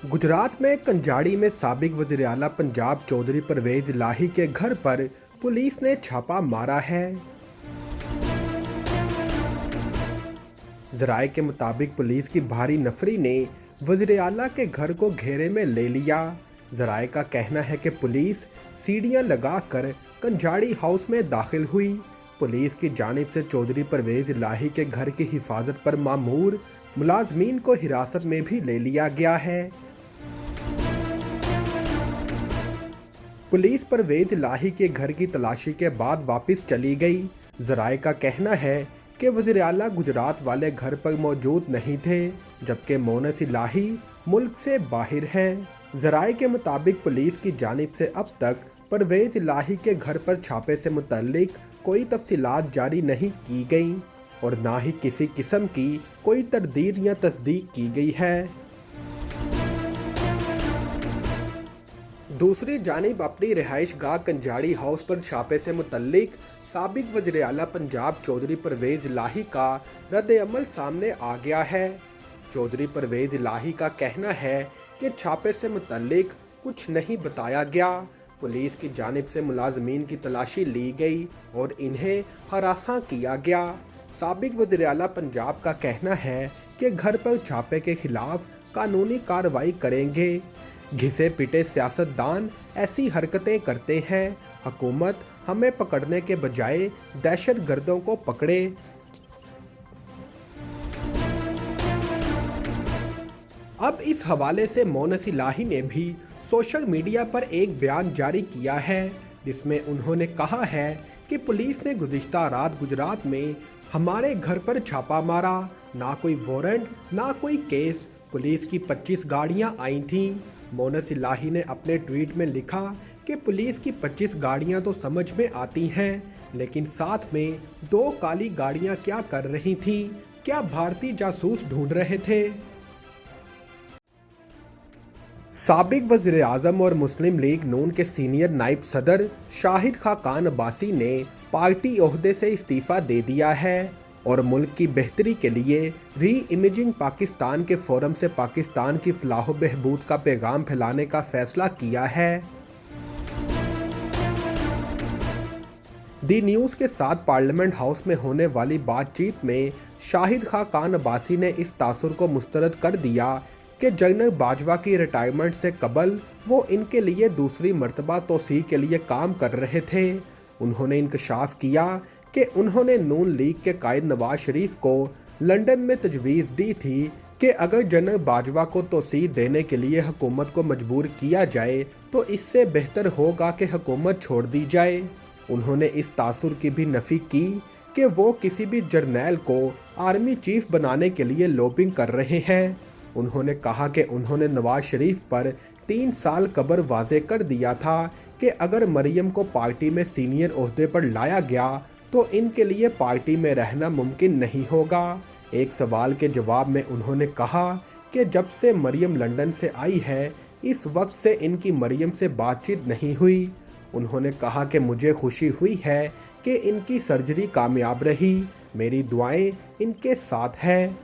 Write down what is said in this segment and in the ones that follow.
गुजरात में कंजाड़ी में साबिक वज़ीर आला पंजाब चौधरी परवेज इलाही के घर पर पुलिस ने छापा मारा है। जराये के मुताबिक पुलिस की भारी नफरी ने वज़ीर आला के घर को घेरे में ले लिया। जराये का कहना है कि पुलिस सीढ़ियां लगाकर कंजाड़ी हाउस में दाखिल हुई। पुलिस की जानिब से चौधरी परवेज इलाही के घर की हिफाजत पर मामूर मुलाजमीन को हिरासत में भी ले लिया गया है। पुलिस परवेज इलाही के घर की तलाशी के बाद वापस चली गई। जराये का कहना है कि वज़ीर आला गुजरात वाले घर पर मौजूद नहीं थे, जबकि मोनस इलाही मुल्क से बाहर हैं। जराये के मुताबिक पुलिस की जानिब से अब तक परवेज इलाही के घर पर छापे से मुतल्लिक कोई तफसीलात जारी नहीं की गई और ना ही किसी किस्म की कोई तरदीद या तस्दीक की गई है। दूसरी जानिब अपनी रिहाइश गाह कंजाड़ी हाउस पर छापे से मुतल्लिक साबिक वज़ीर आला पंजाब चौधरी परवेज इलाही का रद्द अमल सामने आ गया है। चौधरी परवेज इलाही का कहना है कि छापे से मुतल्लिक कुछ नहीं बताया गया। पुलिस की जानिब से मुलाजमीन की तलाशी ली गई और इन्हें हरासा किया गया। साबिक वज़ीर आला पंजाब का कहना है कि घर पर छापे के खिलाफ कानूनी कार्रवाई करेंगे। घिसे पिटे सियासतदान ऐसी हरकतें करते हैं। हुकूमत हमें पकड़ने के बजाय दहशत गर्दों को पकड़े। अब इस हवाले से मोनस इलाही ने भी सोशल मीडिया पर एक बयान जारी किया है, जिसमें उन्होंने कहा है कि पुलिस ने गुज़िश्ता रात गुजरात में हमारे घर पर छापा मारा। ना कोई वारंट ना कोई केस। पुलिस की 25 गाड़ियां आई थीं। मोनस इलाही ने अपने ट्वीट में लिखा कि पुलिस की 25 गाड़ियां तो समझ में आती हैं, लेकिन साथ में 2 काली गाड़ियां क्या कर रही थीं? क्या भारतीय जासूस ढूंढ रहे थे? साबिक वज़ीर आज़म और मुस्लिम लीग नून के सीनियर नायब सदर शाहिद खाकान अब्बासी ने पार्टी ओहदे से इस्तीफ़ा दे दिया है और मुल्क की बेहतरी के लिए री इमेजिंग पाकिस्तान के फोरम से पाकिस्तान की फलाह बहबूद का पैगाम फैलाने का फैसला किया है। दी न्यूज़ के साथ पार्लियामेंट हाउस में होने वाली बातचीत में शाहिद खाकान अब्बासी ने इस तासुर को मुस्तरद कर दिया कि जनरल बाजवा की रिटायरमेंट से कबल वो इनके लिए दूसरी मर्तबा तोसी के लिए काम कर रहे थे। उन्होंने इंकशाफ किया कि उन्होंने नून लीग के कायद नवाज शरीफ को लंदन में तजवीज़ दी थी कि अगर जनरल बाजवा को तोसी देने के लिए हुकूमत को मजबूर किया जाए तो इससे बेहतर होगा कि हुकूमत छोड़ दी जाए। उन्होंने इस तासुर की भी नफ़ी की कि वो किसी भी जर्नैल को आर्मी चीफ बनाने के लिए लॉबिंग कर रहे हैं। उन्होंने कहा कि उन्होंने नवाज शरीफ पर 3 साल कबल वाज़े कर दिया था कि अगर मरियम को पार्टी में सीनियर ओहदे पर लाया गया तो इनके लिए पार्टी में रहना मुमकिन नहीं होगा। एक सवाल के जवाब में उन्होंने कहा कि जब से मरियम लंदन से आई है इस वक्त से इनकी मरियम से बातचीत नहीं हुई। उन्होंने कहा कि मुझे खुशी हुई है कि इनकी सर्जरी कामयाब रही। मेरी दुआएं इनके साथ हैं।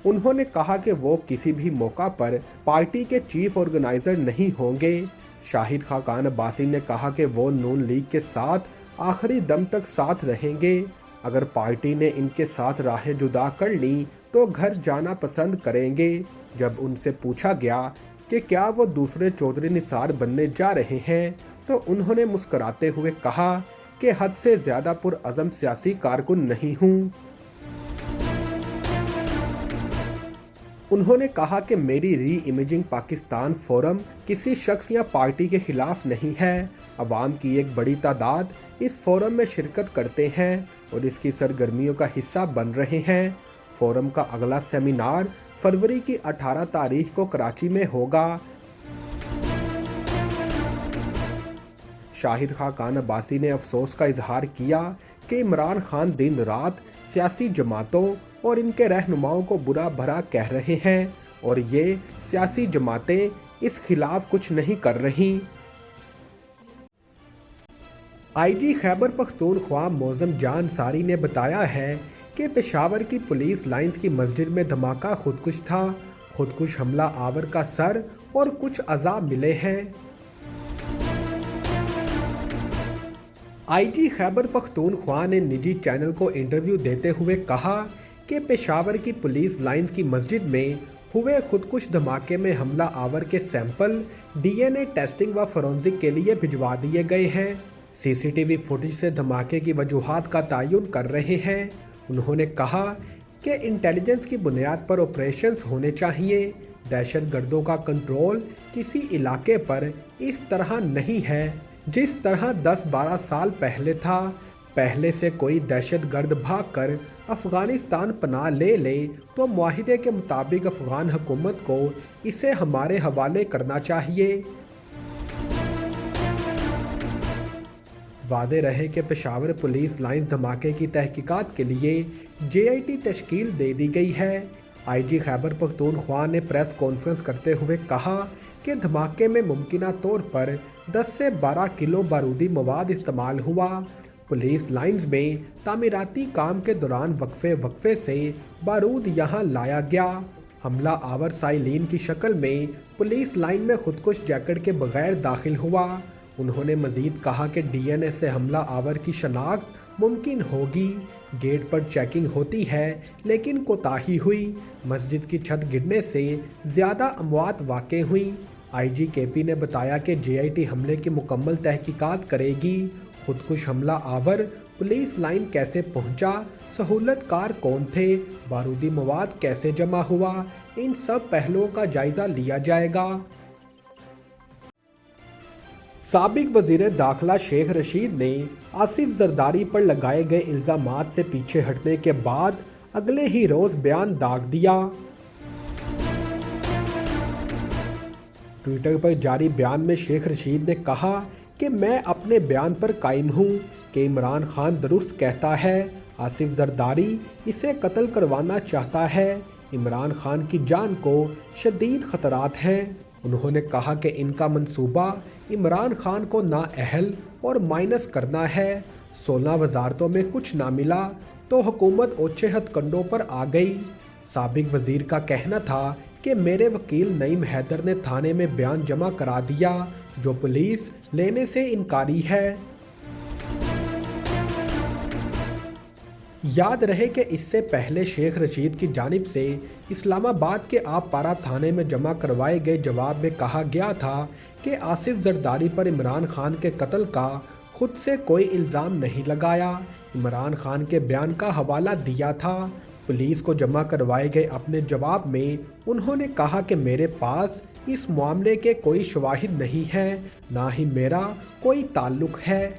उन्होंने कहा कि वो किसी भी मौका पर पार्टी के चीफ ऑर्गेनाइजर नहीं होंगे। शाहिद खाकान अब्बासी ने कहा कि वो नून लीग के साथ आखिरी दम तक साथ रहेंगे। अगर पार्टी ने इनके साथ राहें जुदा कर ली तो घर जाना पसंद करेंगे। जब उनसे पूछा गया कि क्या वो दूसरे चौधरी निसार बनने जा रहे हैं तो उन्होंने मुस्कुराते हुए कहा कि हद से ज़्यादा पुरअज़म सियासी कारकुन नहीं हूँ। उन्होंने कहा कि मेरी री इमेजिंग पाकिस्तान फोरम किसी शख्स या पार्टी के खिलाफ नहीं है। अवाम की एक बड़ी तादाद इस फोरम में शिरकत करते हैं और इसकी सरगर्मियों का हिस्सा बन रहे हैं। फोरम का अगला सेमिनार फरवरी की 18 तारीख को कराची में होगा। शाहिद खाकान अब्बासी ने अफसोस का इजहार किया कि इमरान खान दिन रात सियासी जमातों और इनके रहनुमाओं को बुरा भला कह रहे हैं और ये सियासी जमातें इस खिलाफ कुछ नहीं कर रही। आईजी खैबर पख्तूनख्वा मौज़म जान सारी ने बताया है کہ پشاور کی پولیس لائنز کی مسجد میں دھماکہ خودکش تھا۔ خودکش حملہ آور کا سر اور کچھ اعضاء ملے ہیں۔ آئی جی خیبر پختونخوا نے نجی چینل کو انٹرویو دیتے ہوئے کہا کہ پشاور کی پولیس لائنز کی مسجد میں ہوئے خودکش دھماکے میں حملہ آور کے سیمپل ڈی این اے ٹیسٹنگ و فورنزک کے لیے بھجوا دیے گئے ہیں۔ سی سی ٹی وی فوٹیج سے دھماکے کی وجوہات کا تعین کر رہے ہیں۔ انہوں نے کہا کہ انٹیلیجنس کی بنیاد پر آپریشنز ہونے چاہیے۔ دہشت گردوں کا کنٹرول کسی علاقے پر اس طرح نہیں ہے جس طرح 10-12 سال پہلے تھا۔ پہلے سے کوئی دہشت گرد بھاگ کر افغانستان پناہ لے لے تو معاہدے کے مطابق افغان حکومت کو اسے ہمارے حوالے کرنا چاہیے۔ واضح رہے کہ پشاور پولیس لائنز دھماکے کی تحقیقات کے لیے جے آئی ٹی تشکیل دے دی گئی ہے۔ آئی جی خیبر پختونخوا نے پریس کانفرنس کرتے ہوئے کہا کہ دھماکے میں ممکنہ طور پر 10 سے 12 کلو بارودی مواد استعمال ہوا۔ پولیس لائنز میں تعمیراتی کام کے دوران وقفے سے بارود یہاں لایا گیا۔ حملہ آور سائلین کی شکل میں پولیس لائن میں خودکش جیکٹ کے بغیر داخل ہوا۔ انہوں نے مزید کہا کہ ڈی این اے سے حملہ آور کی شناخت ممکن ہوگی۔ گیٹ پر چیکنگ ہوتی ہے لیکن کوتاہی ہوئی۔ مسجد کی چھت گرنے سے زیادہ اموات واقع ہوئیں۔ آئی جی کے پی نے بتایا کہ جے آئی ٹی حملے کی مکمل تحقیقات کرے گی۔ خودکش حملہ آور پولیس لائن کیسے پہنچا، سہولت کار کون تھے، بارودی مواد کیسے جمع ہوا، ان سب پہلوؤں کا جائزہ لیا جائے گا۔ سابق وزیر داخلہ شیخ رشید نے آصف زرداری پر لگائے گئے الزامات سے پیچھے ہٹنے کے بعد اگلے ہی روز بیان داغ دیا۔ ٹویٹر پر جاری بیان میں شیخ رشید نے کہا کہ میں اپنے بیان پر قائم ہوں کہ عمران خان درست کہتا ہے، آصف زرداری اسے قتل کروانا چاہتا ہے۔ عمران خان کی جان کو شدید خطرات ہیں۔ انہوں نے کہا کہ ان کا منصوبہ عمران خان کو نااہل اور مائنس کرنا ہے۔ 16 وزارتوں میں کچھ نہ ملا تو حکومت اوچھے ہتھ کنڈوں پر آ گئی۔ سابق وزیر کا کہنا تھا کہ میرے وکیل نعیم حیدر نے تھانے میں بیان جمع کرا دیا جو پولیس لینے سے انکاری ہے۔ یاد رہے کہ اس سے پہلے شیخ رشید کی جانب سے اسلام آباد کے آپ پارا تھانے میں جمع کروائے گئے جواب میں کہا گیا تھا کہ آصف زرداری پر عمران خان کے قتل کا خود سے کوئی الزام نہیں لگایا، عمران خان کے بیان کا حوالہ دیا تھا۔ پولیس کو جمع کروائے گئے اپنے جواب میں انہوں نے کہا کہ میرے پاس اس معاملے کے کوئی شواہد نہیں ہے، نہ ہی میرا کوئی تعلق ہے۔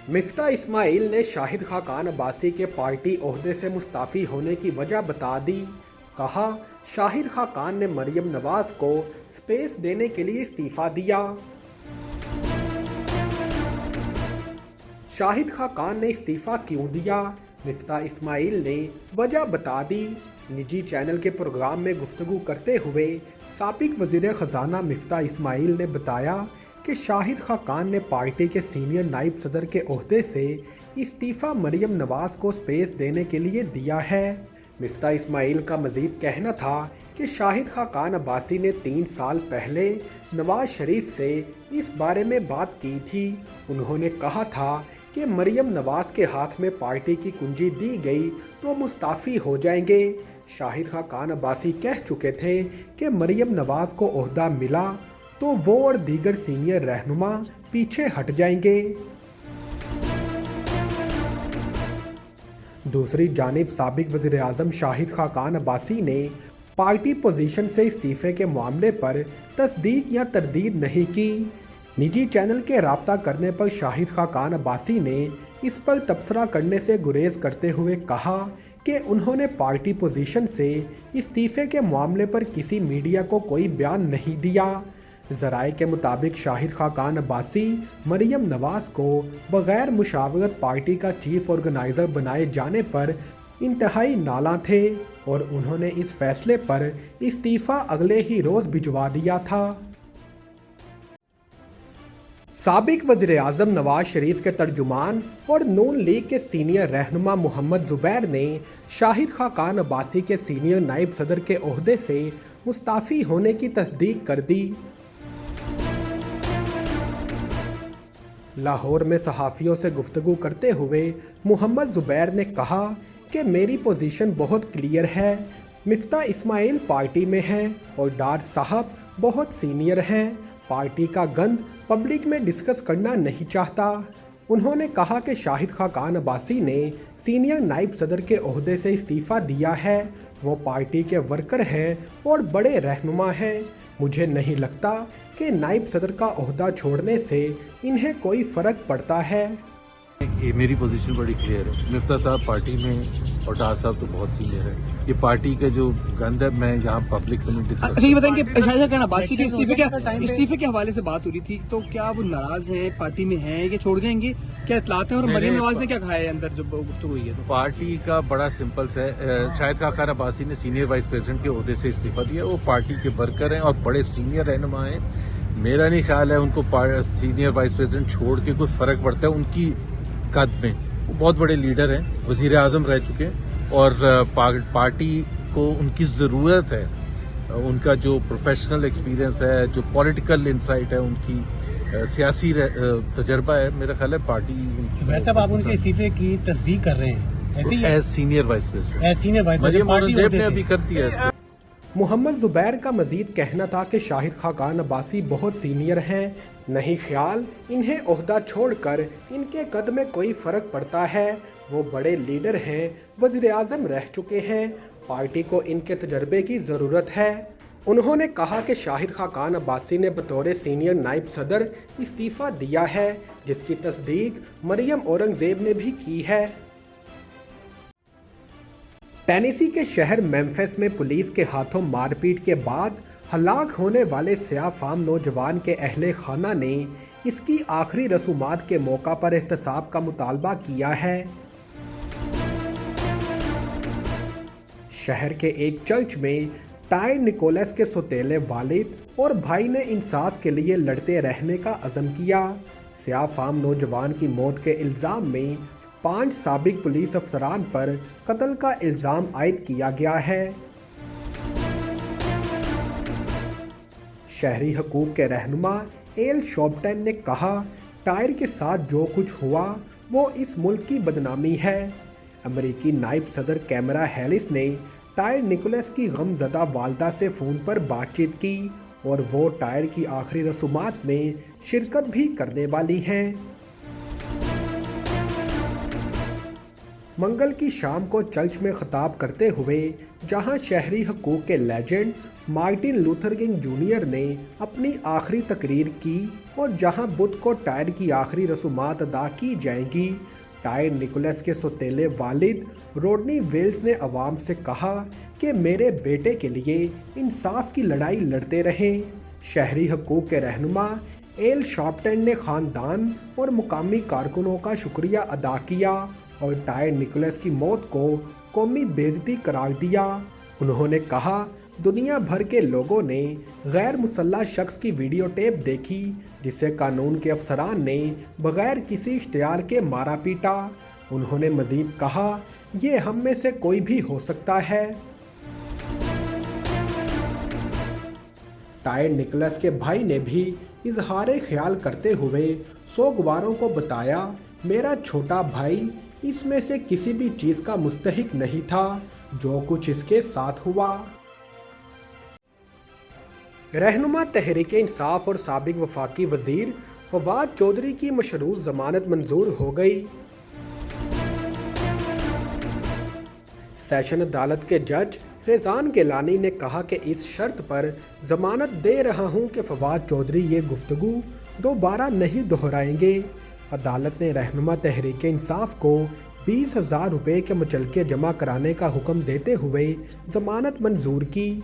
مفتاح اسماعیل نے شاہد خاقان عباسی کے پارٹی عہدے سے مستعفی ہونے کی وجہ بتا دی۔ کہا شاہد خاقان نے مریم نواز کو سپیس دینے کے لیے استعفیٰ دیا۔ شاہد خاقان نے استعفیٰ کیوں دیا؟ مفتاح اسماعیل نے وجہ بتا دی۔ نجی چینل کے پروگرام میں گفتگو کرتے ہوئے سابق وزیر خزانہ مفتاح اسماعیل نے بتایا کہ شاہد خاقان نے پارٹی کے سینئر نائب صدر کے عہدے سے استعفیٰ مریم نواز کو سپیس دینے کے لیے دیا ہے۔ مفتاح اسماعیل کا مزید کہنا تھا کہ شاہد خاقان عباسی نے 3 سال پہلے نواز شریف سے اس بارے میں بات کی تھی۔ انہوں نے کہا تھا کہ مریم نواز کے ہاتھ میں پارٹی کی کنجی دی گئی تو مستعفی ہو جائیں گے۔ شاہد خاقان عباسی کہہ چکے تھے کہ مریم نواز کو عہدہ ملا تو وہ اور دیگر سینئر رہنما پیچھے ہٹ جائیں گے۔ دوسری جانب سابق وزیر اعظم شاہد خاقان عباسی نے پارٹی پوزیشن سے استعفے کے معاملے پر تصدیق یا تردید نہیں کی۔ نجی چینل کے رابطہ کرنے پر شاہد خاقان عباسی نے اس پر تبصرہ کرنے سے گریز کرتے ہوئے کہا کہ انہوں نے پارٹی پوزیشن سے استعفے کے معاملے پر کسی میڈیا کو کوئی بیان نہیں دیا۔ ذرائع کے مطابق شاہد خاقان عباسی مریم نواز کو بغیر مشاورت پارٹی کا چیف آرگنائزر بنائے جانے پر انتہائی نالاں تھے اور انہوں نے اس فیصلے پر استعفیٰ اگلے ہی روز بھجوا دیا تھا۔ साबिक वज़ीर आज़म नवाज शरीफ के तर्जुमान और नून लीग के सीनियर रहनुमा मोहम्मद ज़ुबैर ने शाहिद खाकान अब्बासी के सीनियर नायब सदर के ओहदे से मुस्ताफ़ी होने की तस्दीक कर दी। लाहौर में सहाफ़ियों से गुफ्तगू करते हुए मोहम्मद ज़ुबैर ने कहा कि मेरी पोजीशन बहुत क्लियर है। मिफ्ता इस्माइल पार्टी में हैं और डार साहब बहुत सीनियर हैं। पार्टी का गंद पब्लिक में डिस्कस करना नहीं चाहता। उन्होंने कहा कि शाहिद खाकान अब्बासी ने सीनियर नायब सदर के ओहदे से इस्तीफ़ा दिया है। वो पार्टी के वर्कर हैं और बड़े रहनुमा हैं। मुझे नहीं लगता कि नायब सदर का ओहदा छोड़ने से इन्हें कोई फ़र्क पड़ता है। ये मेरी पोजीशन बड़ी क्लियर है। मिफ्ता साहब पार्टी में और डार साहब तो बहुत सीनियर है। ये पार्टी का जो गंद है मैं यहाँ पब्लिक में डिस्कस। अच्छा ये बताएं कि शाहिद खान अब्बासी के इस्तीफे के हवाले से बात हो रही थी, तो क्या वो नाराज हैं, पार्टी में हैं, ये छोड़ जाएंगे, क्या इतलात हैं? और मरीम नवाज ने क्या कहा है अंदर जब गुफ्तगू हुई है? तो पार्टी का बड़ा सिंपल है। शाहिद खान अब्बासी ने सीनियर वाइस प्रेसिडेंट के ओहदे से इस्तीफा दिया। वो पार्टी के वर्कर हैं और बड़े सीनियर रहनुमा हैं। मेरा नहीं ख्याल है उनको सीनियर वाइस प्रेसिडेंट छोड़ के कोई फर्क पड़ता है उनकी कद में। वो बहुत बड़े लीडर हैं, वजीर आज़म रह चुके हैं और पार्टी को उनकी ज़रूरत है। उनका जो प्रोफेशनल एक्सपीरियंस है, जो पॉलिटिकल इंसाइट है, उनकी सियासी तजर्बा है, मेरा ख्याल है पार्टी। ज़ुबैर साहब आप उनके इस्तीफे की तस्दीक कर रहे हैं as senior vice president Maryam Aurangzeb ने अभी कर दिया है। मोहम्मद ज़ुबैर का मजीद कहना था कि शाहिद खाकान अब्बासी बहुत सीनियर हैं। नहीं ख्याल इन्हें ओहदा छोड़कर इनके कद में कोई फ़र्क पड़ता है। वो बड़े लीडर हैं, वज़ीर आज़म रह चुके हैं। पार्टी को इनके तजर्बे की ज़रूरत है। उन्होंने कहा कि शाहिद खाकान अब्बासी ने बतौर सीनियर नायब सदर इस्तीफ़ा दिया है, जिसकी तस्दीक मरियम औरंगजेब ने भी की है। टेनेसी के शहर मेम्फिस में पुलिस के हाथों मारपीट के बाद हलाक होने वाले सियाह फाम नौजवान के अहले खाना ने इसकी आखिरी रसूमात के मौका पर एहतसाब का मुतालबा किया है। शहर के एक चर्च में टायर निकोलस के सौतेले वालिद और भाई ने इंसाफ के लिए लड़ते रहने का अज़म किया। सियाह फाम नौजवान की मौत के इल्ज़ाम में 5 साबिक पुलिस अफसरान पर कत्ल का इल्ज़ाम आयद किया गया है। शहरी हकूक़ के रहनुमा एल शॉपटन ने कहा, टायर के साथ जो कुछ हुआ वो इस मुल्क की बदनामी है। अमेरिकी नायब सदर कैमरा हैरिस ने टायर निकोलस की गमज़दा वालदा से फ़ोन पर बातचीत की और वो टायर की आखिरी रसूमात में शिरकत भी करने वाली हैं। मंगल की शाम को चर्च में खिताब करते हुए जहां शहरी हकूक़ के legend Martin Luther king junior ने अपनी आखिरी तकरीर की और जहां बुध को टायर की आखिरी रसूमात अदा की जाएंगी, टायर निकोलस के सौतेले वालिद रोडनी वेल्स ने अवाम से कहा कि मेरे बेटे के लिए इंसाफ की लड़ाई लड़ते रहें। शहरी हकूक़ के रहनुमा एल शॉपटन ने ख़ानदान और मुकामी कारकुनों का शुक्रिया अदा किया और टायर निकोलस की मौत को कौमी बेइज्जती करार दिया। उन्होंने कहा, दुनिया भर के लोगों ने गैर मुसल्लह शख्स की वीडियो टेप देखी जिसे कानून के अफसरान ने बगैर किसी इश्तिहार के मारा पीटा। उन्होंने मजीद कहा, ये हम में से कोई भी हो सकता है। टायर निकोलस के भाई ने भी इजहार ख्याल करते हुए सोगवारों को बताया, मेरा छोटा भाई इसमें से किसी भी चीज़ का मुस्तहिक नहीं था जो कुछ इसके साथ हुआ। रहनुमा तहरीक इंसाफ और साबिक वफाकी वजीर फवाद चौधरी की मशरूत जमानत मंजूर हो गई। सेशन अदालत के जज फैज़ान गिलानी ने कहा कि इस शर्त पर जमानत दे रहा हूं कि फवाद चौधरी ये गुफ्तगू दोबारा नहीं दोहराएंगे। अदालत ने रहनुमा तहरीक इंसाफ को 20,000 रुपये के मुचलके जमा कराने का हुक्म देते हुए जमानत मंजूर की।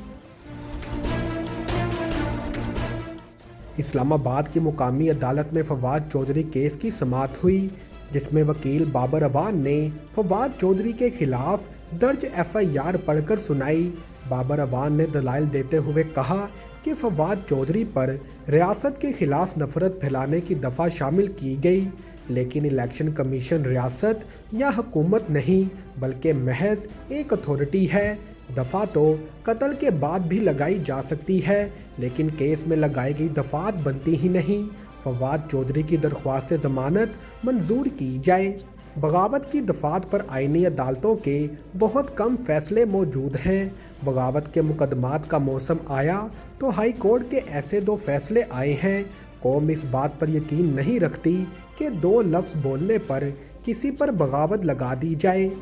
इस्लामाबाद की मुकामी अदालत में फवाद चौधरी केस की समाअत हुई, जिसमें वकील बाबर अवान ने फवाद चौधरी के खिलाफ दर्ज FIR पढ़कर सुनाई। बाबर अवान ने दलाइल देते हुए कहा कि कि फवाद चौधरी पर रियासत के खिलाफ नफरत फैलाने की दफ़ा शामिल की गई, लेकिन इलेक्शन कमीशन रियासत या हुकूमत नहीं बल्कि महज एक अथॉरिटी है। दफ़ा तो कत्ल के बाद भी लगाई जा सकती है, लेकिन केस में लगाई गई दफ़ात बनती ही नहीं। फवाद चौधरी की दरख्वास्त ज़मानत मंजूर की जाए। बगावत की दफ़ात पर आईनी अदालतों के बहुत कम फैसले मौजूद हैं। बगावत के मुकदमात का मौसम आया तो हाई कोर्ट के ऐसे 2 फैसले आए हैं। कौम इस बात पर यकीन नहीं रखती कि 2 लफ्ज़ बोलने पर किसी पर बगावत लगा दी जाए।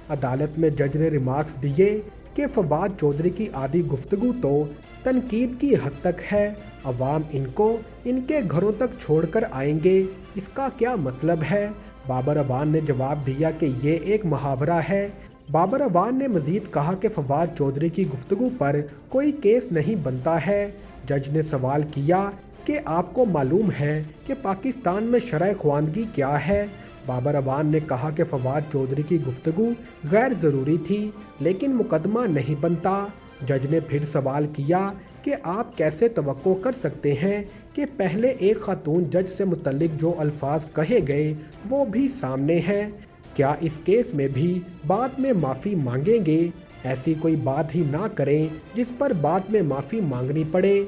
अदालत में जज ने रिमार्क्स दिए कि फवाद चौधरी की आधी गुफ्तगू तो तनकीद की हद तक है। अवाम इनको इनके घरों तक छोड़कर आएंगे, इसका क्या मतलब है? बाबर अवान ने जवाब दिया कि ये एक मुहावरा है। बाबर अवान ने मज़ीद कहा कि फवाद चौधरी की गुफ्तगू पर कोई केस नहीं बनता है। जज ने सवाल किया कि आपको मालूम है कि पाकिस्तान में शरअ ख़वानगी क्या है? बाबर अवान ने कहा कि फवाद चौधरी की गुफ्तगू गैर ज़रूरी थी, लेकिन मुकदमा नहीं बनता। जज ने फिर सवाल किया कि आप कैसे तवक्को कर सकते हैं कि पहले एक खातून जज से मुतल्लिक जो अल्फाज कहे गए वो भी सामने हैं? क्या इस केस में भी बाद में माफ़ी मांगेंगे? ऐसी कोई बात ही ना करें जिस पर बाद में माफ़ी मांगनी पड़े।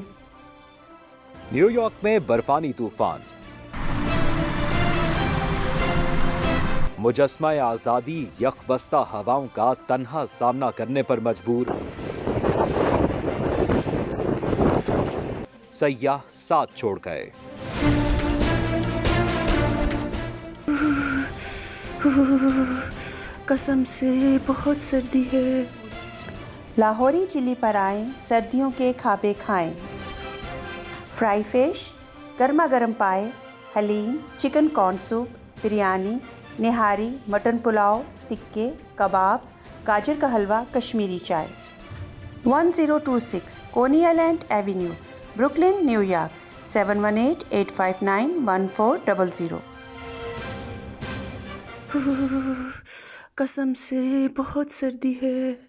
न्यूयॉर्क में बर्फानी तूफान, मुजस्मा आजादी यखबस्ता हवाओं का तन्हा सामना करने पर मजबूर। सयाह साथ छोड़ गए। कसम से बहुत सर्दी है। लाहौरी चिली पर आएं, सर्दियों के खाबे खाएं। फ्राई फिश, गर्मा गर्म पाए, haleem, chicken corn soup, biryani, nihari, mutton pulao, टिक्के, कबाब, गाजर का हलवा, कश्मीरी चाय। 1026 कोनी आइलैंड एवेन्यू, ब्रुकलिन, न्यूयॉर्क 7188591400। कसम से बहुत सर्दी है।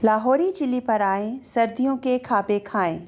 लाहौरी चिली पर आएं, सर्दियों के खाबे खाएं।